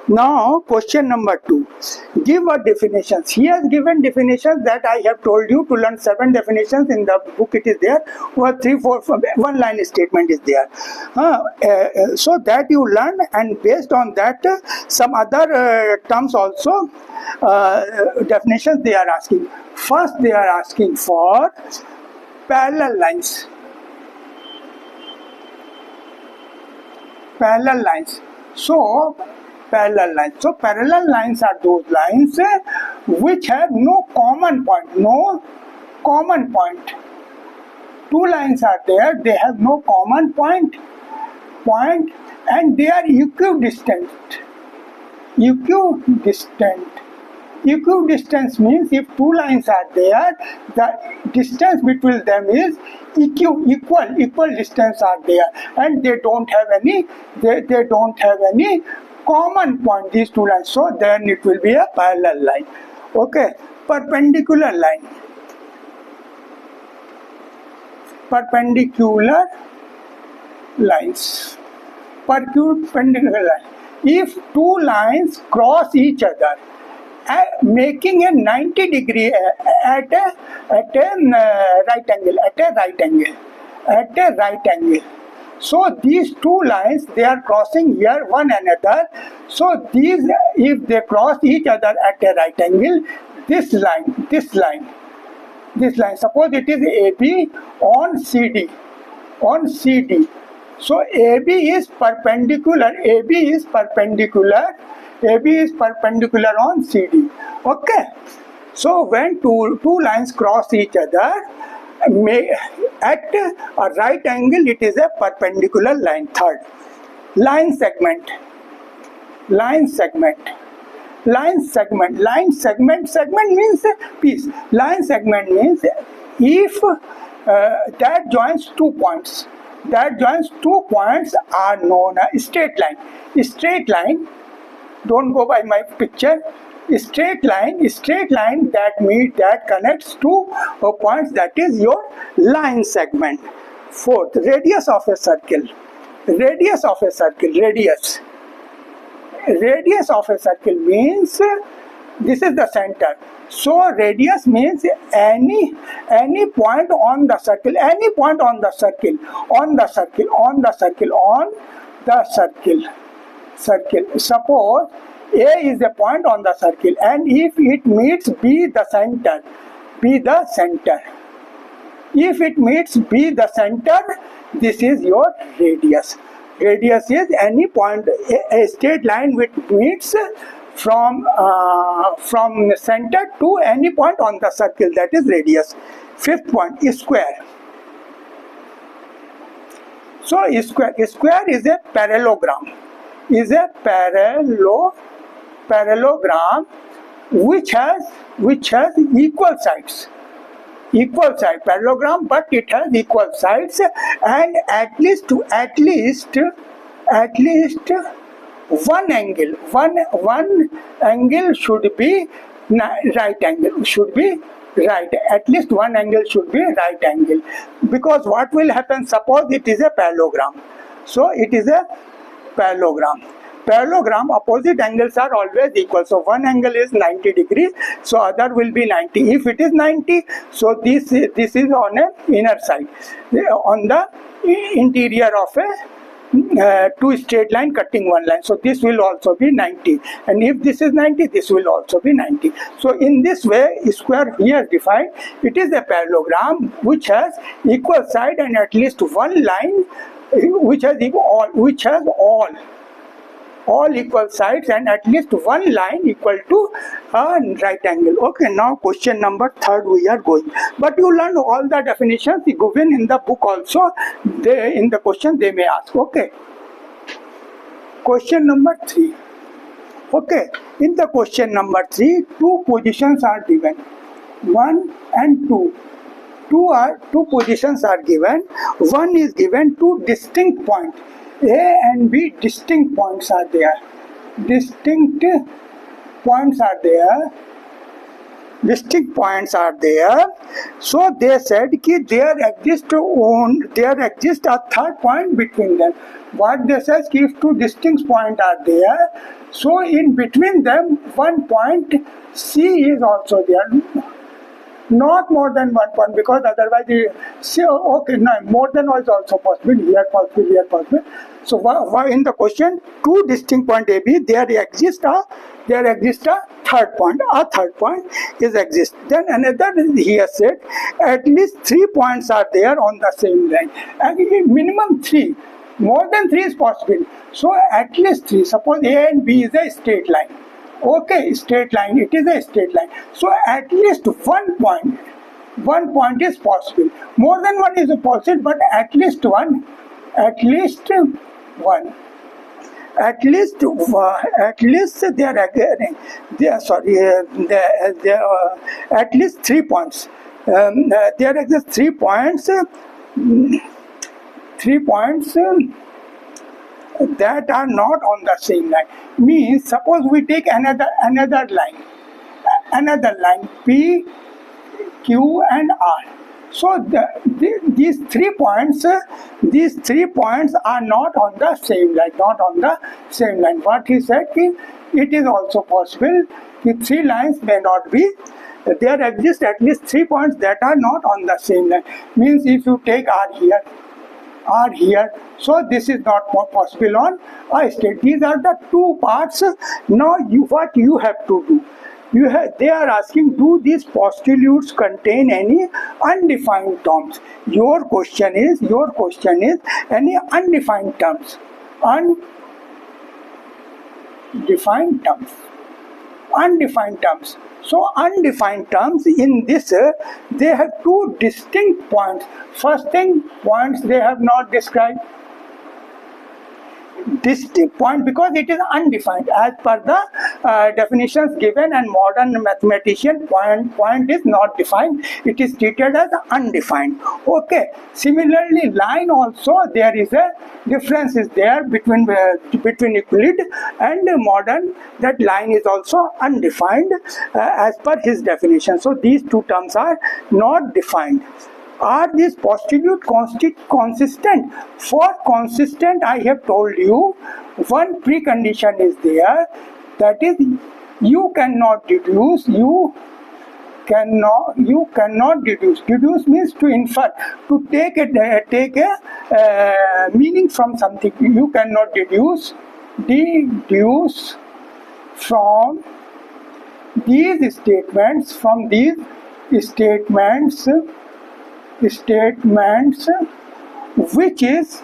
Now question number 2. Give a definitions. He has given definitions that I have told you to learn 7 definitions in the book. It is there. Or 3, 4, 1 line statement is there. So that you learn, and based on that some other terms also definitions they are asking. First they are asking for parallel lines. Parallel lines. So parallel lines. So parallel lines are those lines which have no common point. No common point. 2 lines are there. They have no common point, and they are equidistant. Equidistance means if 2 lines are there, the distance between them is equal distance are there, and they don't have any common point, these 2 lines. So then it will be a parallel line. Okay, perpendicular line. Perpendicular lines. Perpendicular line. If 2 lines cross each other, making a 90 degree at a right angle. So these 2 lines, they are crossing here one another. So these, if they cross each other at a right angle, this line, suppose it is AB on CD. So AB is perpendicular on CD. Okay. So when two lines cross each other, at a right angle, it is a perpendicular line. Third, line segment. Segment means piece. Line segment means if that joins 2 points. Are known as straight line. Don't go by my picture. Straight line that connects 2 points, that is your line segment. Fourth, radius of a circle. Radius of a circle means this is the center. So radius means any point on the circle. Suppose A is a point on the circle, and if it meets B the center. If it meets B the center, this is your radius. Radius is any point, a straight line which meets from center to any point on the circle, that is radius. Fifth point is square. So square is a parallelogram. Parallelogram which has equal sides. Parallelogram, but it has equal sides, and at least one angle should be right angle. At least one angle should be right angle, because what will happen, suppose it is a parallelogram. So it is a parallelogram. Opposite angles are always equal. So one angle is 90 degrees, so other will be 90. If it is 90, so this is on a inner side, on the interior of a 2 straight line cutting one line. So this will also be 90, and if this is 90, this will also be 90. So in this way, square here defined, it is a parallelogram which has equal side and at least one line which has all equal sides, and at least one line equal to a right angle. Okay, now question number 3 we are going. But you learn all the definitions given in the book also. In the question they may ask. Okay. Question number 3. Okay. In the question number 3, 2 positions are given. 1 and 2. Two positions are given. One is given 2 distinct points. A and B distinct points are there. distinct points are there. So they said that there exists a third point between them. What they said, if two distinct points are there, so in between them one point C is also there. Not more than 1 point, because otherwise more than one is also possible, here possible, here possible. So why in the question two distinct point AB, there exists a third point. A third point is exist. Then another he has said at least 3 points are there on the same line, and minimum 3. More than 3 is possible. So at least 3. Suppose A and B is a straight line. Okay, straight line, it is a straight line. So at least 1 point is possible. More than 1 is possible, but at least one. At least they are at least 3 points. There exist 3 points. 3 points. That are not on the same line. Means suppose we take another line P, Q and R. So these 3 points are not on the same line. What he said, it is also possible that 3 lines may not be. There exist at least 3 points that are not on the same line. Means if you take R here, so this is not possible on a straight. These are the 2 parts. Now what you have to do, they are asking, do these postulates contain any undefined terms? Your question is any undefined terms. Undefined terms. So undefined terms in this, they have 2 distinct points. First thing, points they have not described. Distinct point because it is undefined as per the definitions given, and modern mathematician point is not defined, it is treated as undefined. Okay, similarly line also, there is a difference is there between Euclid and modern, that line is also undefined as per his definition. So these 2 terms are not defined. Are these postulates consistent? For consistent, I have told you, one precondition is there, that is you cannot deduce. You cannot deduce. Deduce means to infer, to take a meaning from something. You cannot deduce from these statements, which is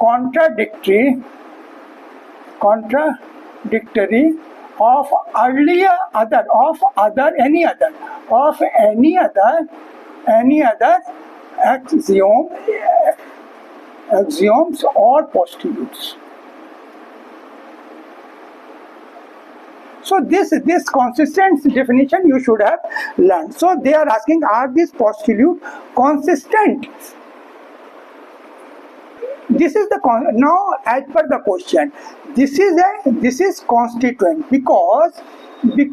contradictory of any other axioms or postulates. So this consistent definition you should have learned. So they are asking, are these postulates consistent? This is now as per the question, this is constituent because we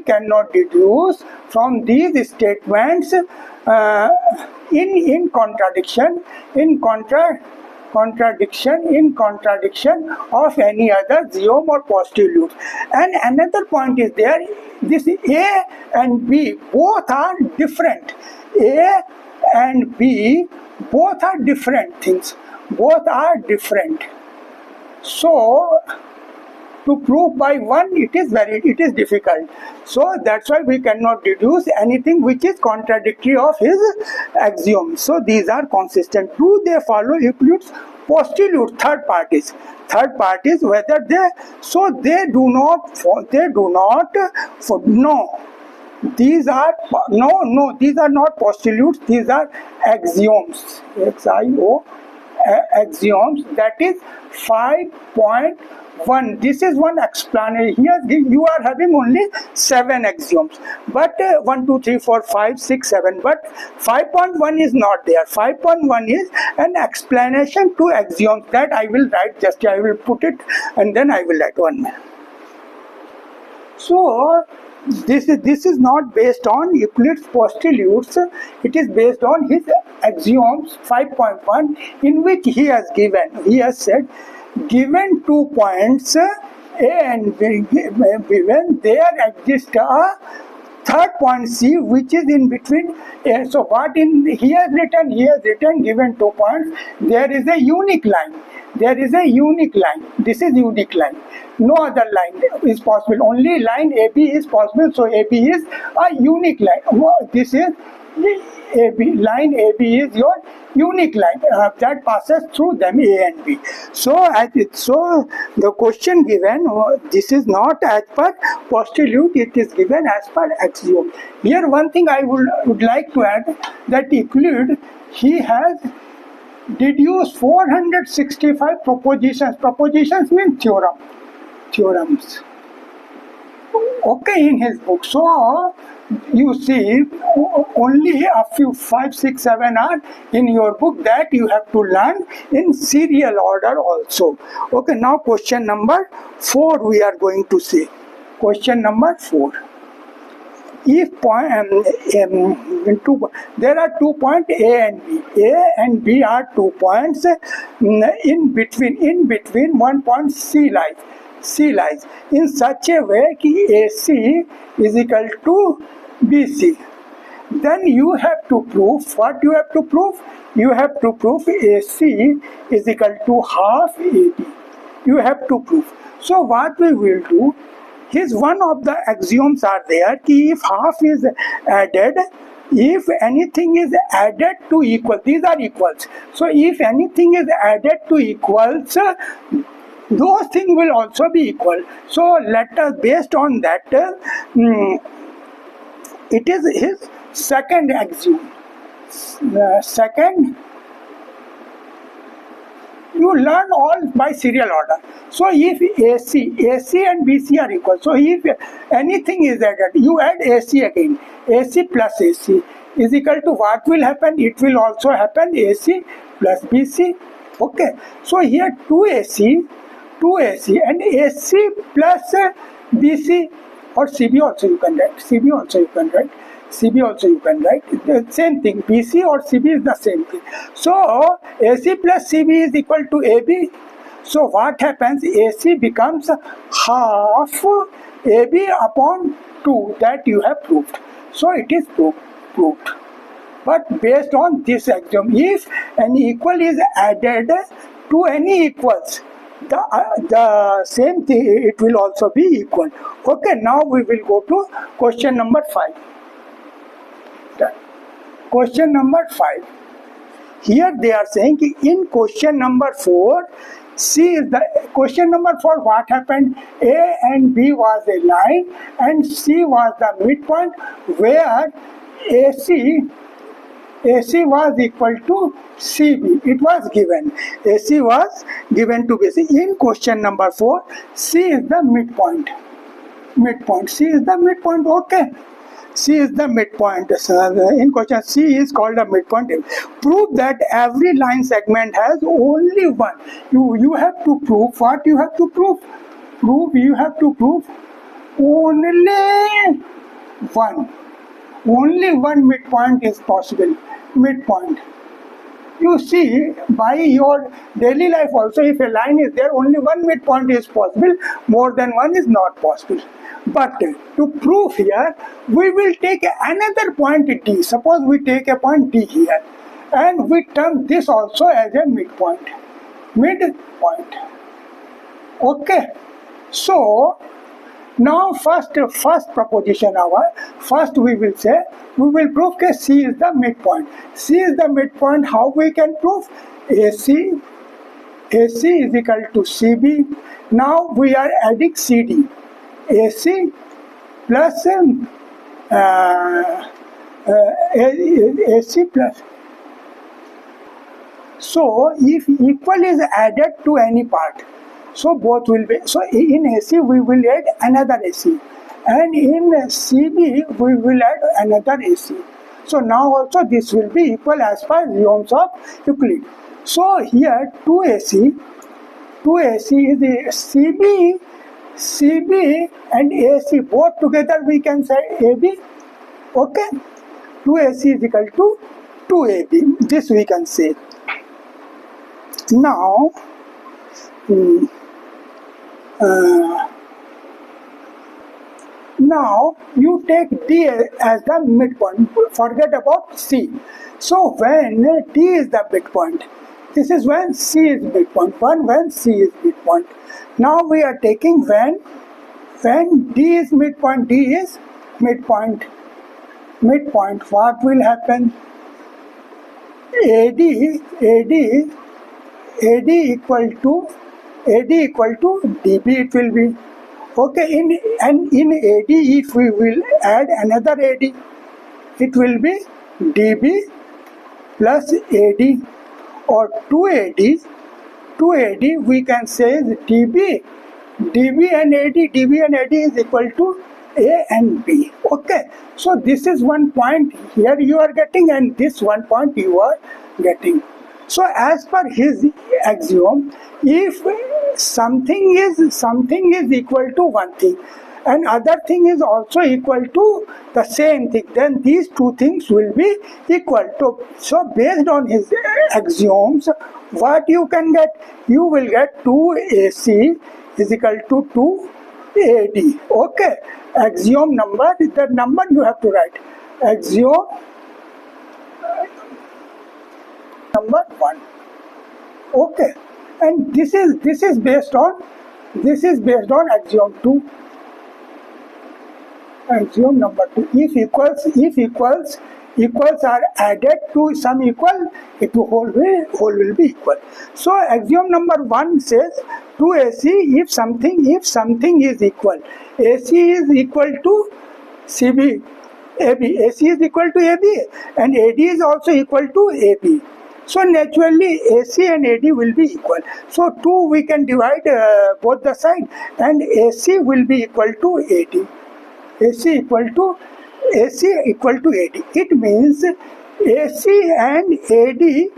cannot deduce from these statements in contradiction of any other axiom or postulate. And another point is there, this A and B both are different. A and B both are different things. Both are different. So to prove by one, it is difficult. So that's why we cannot deduce anything which is contradictory of his axiom. So these are consistent. Do they follow Euclid's postulate? Third parties, whether they do not. No. These are not postulates. These are axioms. axioms, that is 5.1. This is one explanation. Here you are having only 7 axioms, but 1, 2, 3, 4, 5, 6, 7. But 5.1 is not there. 5.1 is an explanation to axioms that I will write. Just I will put it and then I will write 1 minute. So this is not based on Euclid's postulates. It is based on his axioms 5.1, in which he has said, given 2 points A and B, when there exists a third point C which is in between A. So what he has written given 2 points, there is a unique line. There is a unique line. This is unique line. No other line is possible. Only line AB is possible. So AB is a unique line. This is AB. Line AB is your unique line that passes through them, A and B. So the question given, this is not as per postulate, it is given as per axiom. Here one thing I would like to add, that Euclid, he has deduced 465 propositions. Propositions mean theorems. Okay, in his book. So you see, only a few 5, 6, 7 are in your book that you have to learn in serial order also. Okay, now question number 4 we are going to see. Question number 4. If there are 2 points A and B. A and B are 2 points. In between 1 point C lies in such a way that AC is equal to BC. Then you have to prove, what you have to prove? You have to prove AC is equal to half AB. You have to prove. So what we will do, one of the axioms are there, if half is added, if anything is added to equal, these are equals. So if anything is added to equals, those things will also be equal. So let us, based on that, it is his second axiom. Second, you learn all by serial order. So if AC and BC are equal, so if anything is added, you add AC again. AC plus AC is equal to what will happen? It will also happen AC plus BC. Okay. So here 2AC and AC plus BC, or CB also you can write. CB also you can write. The same thing. BC or CB is the same thing. So AC plus CB is equal to AB. So what happens? AC becomes half AB upon 2, that you have proved. So it is proved. But based on this axiom, if any equal is added to any equals, the same thing, it will also be equal. Okay, now we will go to question number 5. Question number 5. Here they are saying in question number 4, C is the question number 4. What happened? A and B was a line and C was the midpoint where AC was equal to CB. It was given. AC was given to BC. In question number 4, C is the midpoint. C is the midpoint. Okay. C is the midpoint. In question, C is called a midpoint. Prove that every line segment has only one. You have to prove what you have to prove. You have to prove only one. Only one midpoint is possible. Midpoint. You see, by your daily life also, if a line is there, only one midpoint is possible. More than one is not possible. But to prove here, we will take another point D. Suppose we take a point D here, and we term this also as a midpoint. Midpoint. Okay. So now first proposition first we will prove that C is the midpoint. C is the midpoint. How we can prove? AC is equal to CB. Now we are adding CD. AC plus AC plus. So if equal is added to any part, so both will be. So in AC we will add another AC, and in CB we will add another AC. So now also this will be equal as per Ohms of Euclid. So here 2AC is CB and AC both together we can say AB. Okay, 2AC is equal to 2AB. This we can say. Now, now you take D as the midpoint. Forget about C. So when D is the midpoint, this is when C is midpoint. When C is midpoint. Now we are taking when D is midpoint. D is midpoint. Midpoint. What will happen? AD equal to dB. It will be. Okay, in AD, if we will add another AD, it will be dB plus AD, or 2AD we can say is dB and AD is equal to A and B. Okay, so this is one point here you are getting, and this one point you are getting. So as per his axiom, if something is equal to one thing and other thing is also equal to the same thing, then these two things will be equal to. So based on his axioms, what you can get? You will get 2AC is equal to 2AD. Okay, axiom number, the number you have to write. Axiom number 1. Okay, and this is based on axiom 2. Axiom number 2. If equals are added to some equal, it whole will be equal. So axiom number 1 says 2AC if something is equal. AC is equal to CB, AB. AC is equal to AB, and AD is also equal to AB. So naturally AC and AD will be equal. So 2 we can divide both the side, and AC will be equal to AD. AC equal to AD. It means AC and AD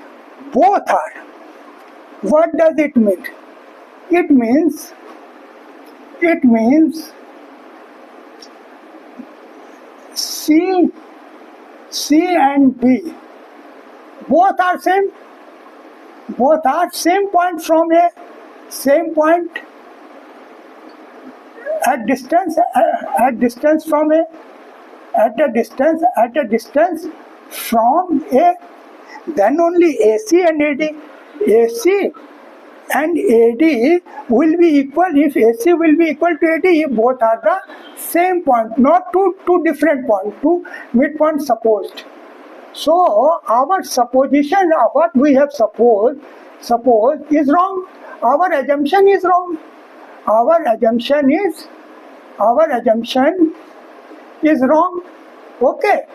both are. What does it mean? It means C and B both are same. Both are same point from a same point at distance from a from a, then only AC and AD will be equal. If AC will be equal to AD, if both are the same point, not two different points, two midpoints supposed. So our supposition of what we have supposed is wrong. Our assumption is wrong. Our assumption is wrong. Okay,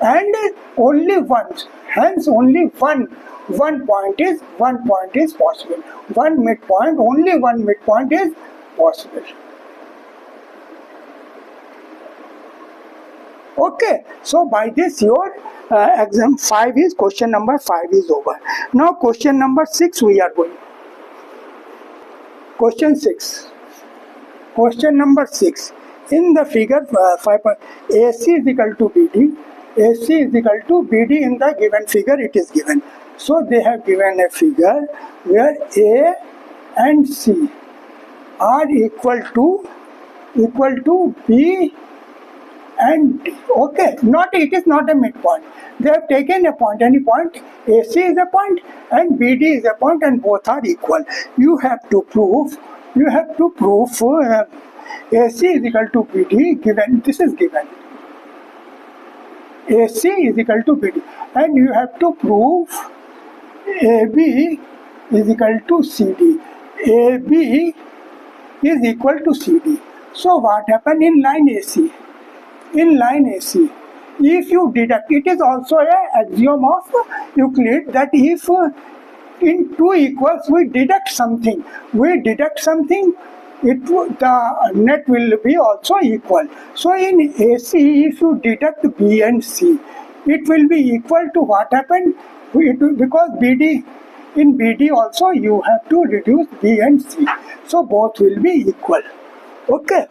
and only once. Hence, only one point is possible. One midpoint, only one midpoint is possible. Okay, so by this your exam 5 is, question number 5 is over. Now question number 6 we are going. Question 6. Question number 6. In the figure 5, AC is equal to BD. AC is equal to BD in the given figure it is given. So they have given a figure where A and C are equal to B and D. Okay, it is not a midpoint. They have taken a point, any point. AC is a point and BD is a point, and both are equal. You have to prove AC is equal to BD given. This is given. AC is equal to BD, and you have to prove AB is equal to CD. AB is equal to CD. So what happened in line AC? In line AC, if you deduct, it is also an axiom of Euclid that if in two equals we deduct something. The net will be also equal. So in AC, if you deduct B and C, it will be equal to what happened? Because in BD also you have to reduce B and C. So both will be equal. Okay.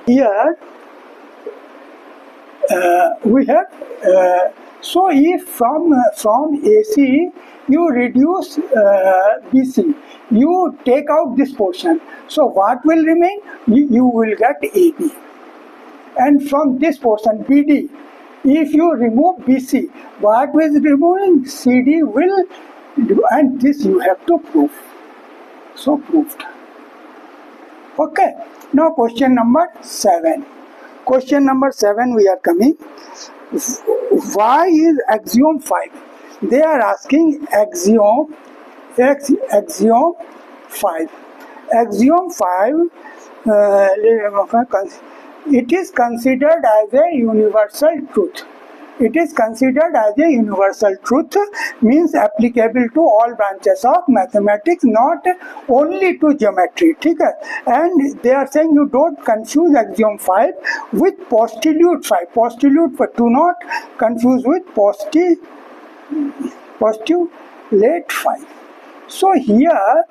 Here we have, so if from AC you reduce BC, you take out this portion. So what will remain? You will get AB. And from this portion BD, if you remove BC, what is removing? CD will do, and this you have to prove. So proved. Okay. Now question number 7. Question number 7 we are coming. Why is axiom 5? They are asking axiom 5. Axiom 5, it is considered as a universal truth. It is considered as a universal truth, means applicable to all branches of mathematics, not only to geometry. And they are saying you don't confuse axiom 5 with postulate 5. Postulate 5. Do not confuse with postulate 5. So here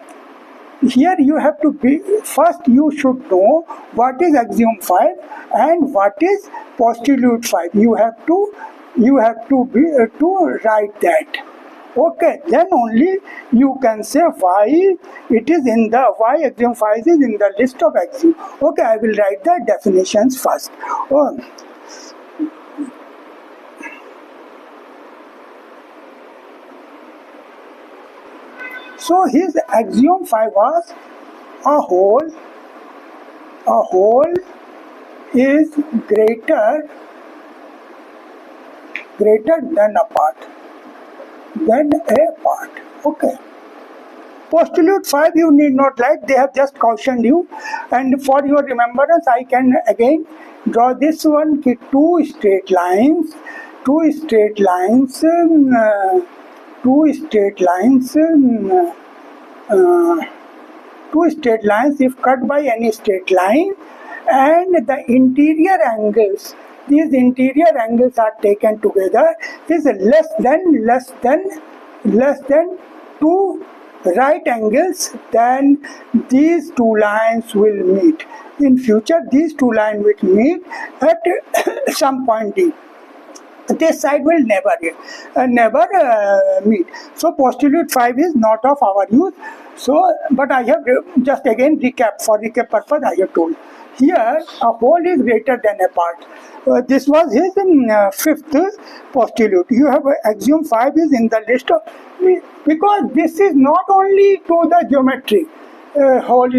you have to be, first you should know what is axiom 5 and what is postulate 5. You have to write that. Okay, then only you can say why axiom 5 is in the list of axioms. Okay, I will write the definitions first. So his axiom 5 was a whole is greater than a part. Okay. Postulate 5 you need not write, they have just cautioned you. And for your remembrance, I can again draw this one, two straight lines if cut by any straight line, and the interior angles, these interior angles are taken together, is less than 2 right angles, then these two lines will meet. In future, these two lines will meet at some point D. This side will never meet. So postulate 5 is not of our use. So, but I have just again for recap purpose I have told. Here a whole is greater than a part. This was his fifth postulate. You have axiom 5 is in the list of, because this is not only to the geometry. The whole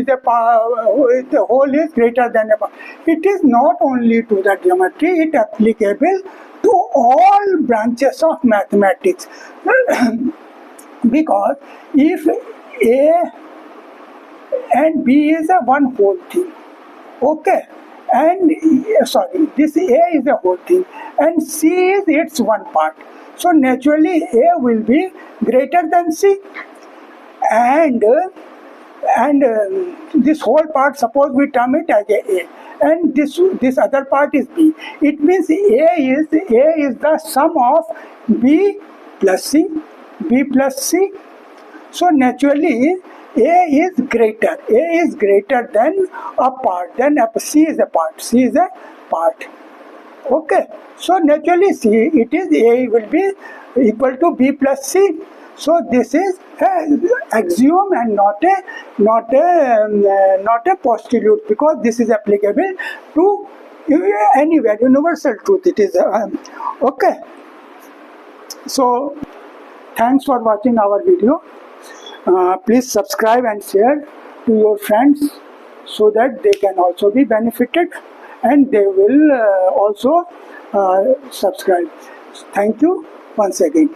is greater than a part. It is not only to the geometry, it is applicable to all branches of mathematics. Because if A and B is a one whole thing, okay, and this A is a whole thing and C is its one part, so naturally A will be greater than C, and this whole part, suppose we term it as A, and this other part is B. It means A is the sum of B plus C. So naturally A is greater than a part, then C is a part. Okay, so naturally A will be equal to B plus C. So this is an axiom and not a postulate, because this is applicable to anywhere, universal truth. It is okay. So thanks for watching our video. Please subscribe and share to your friends so that they can also be benefited and they will also subscribe. Thank you once again.